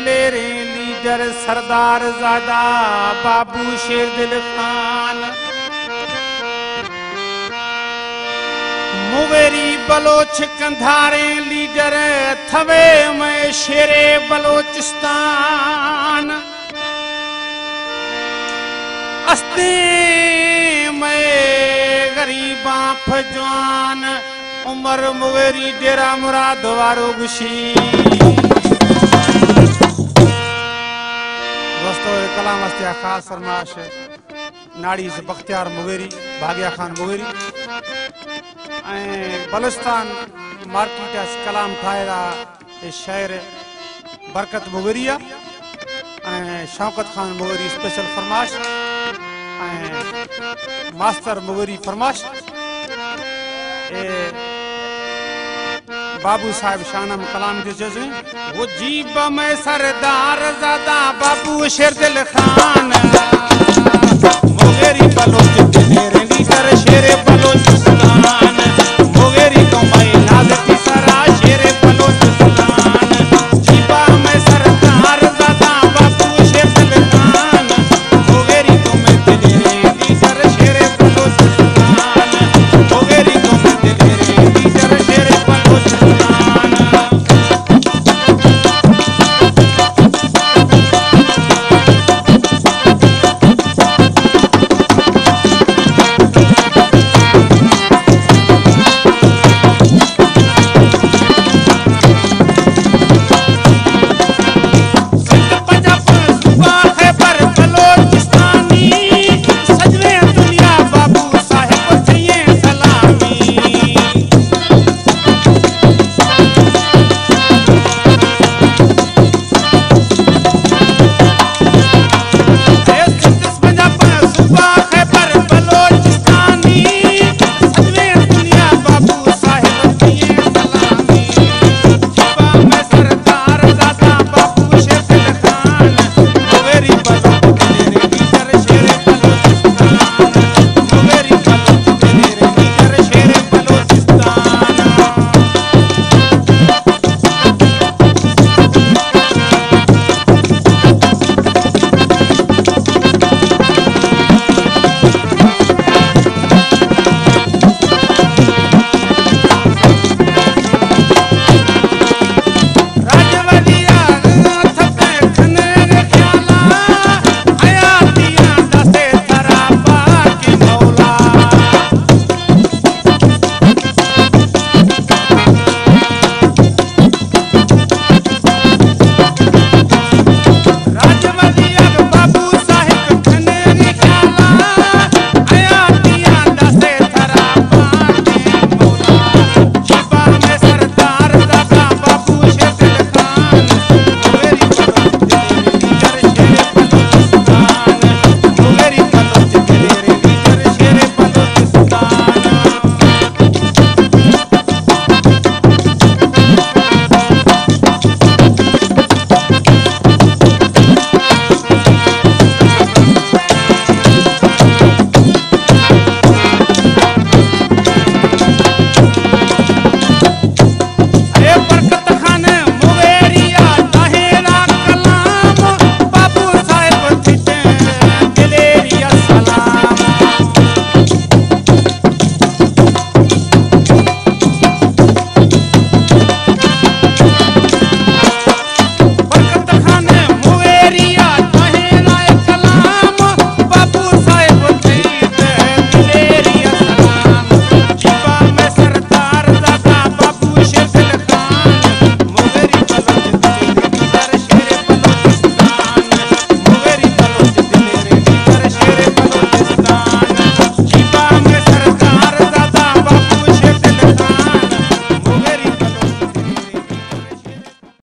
दलेर leader सरदार ज़ादा बाबू शेर दिल खान मुगेरी बलोच कंधारे लीडर थवे में शेरे बलोचिस्तान अस्ते में गरीबा फजवान उमर मुगेरी डेरा मुराद वारो गुशी दोस्तों कलाम अस्तिया खास फरमाश नाड़ी से बख्तियार मुगेरी भाग्या खान मुगेरी बलुस्तान मार्केट कलाम ठाएरा शायर बरकत Mugeriya Shaukat Khan Mugeri special फरमाश master Mugeri फरमाश बाबू साहब शानम कलाम जो जज़ वो जीब में सरदार ज़ादा बाबू शेर दिल खान मुगेरी बलोच दलेर लीडर शेर बलोच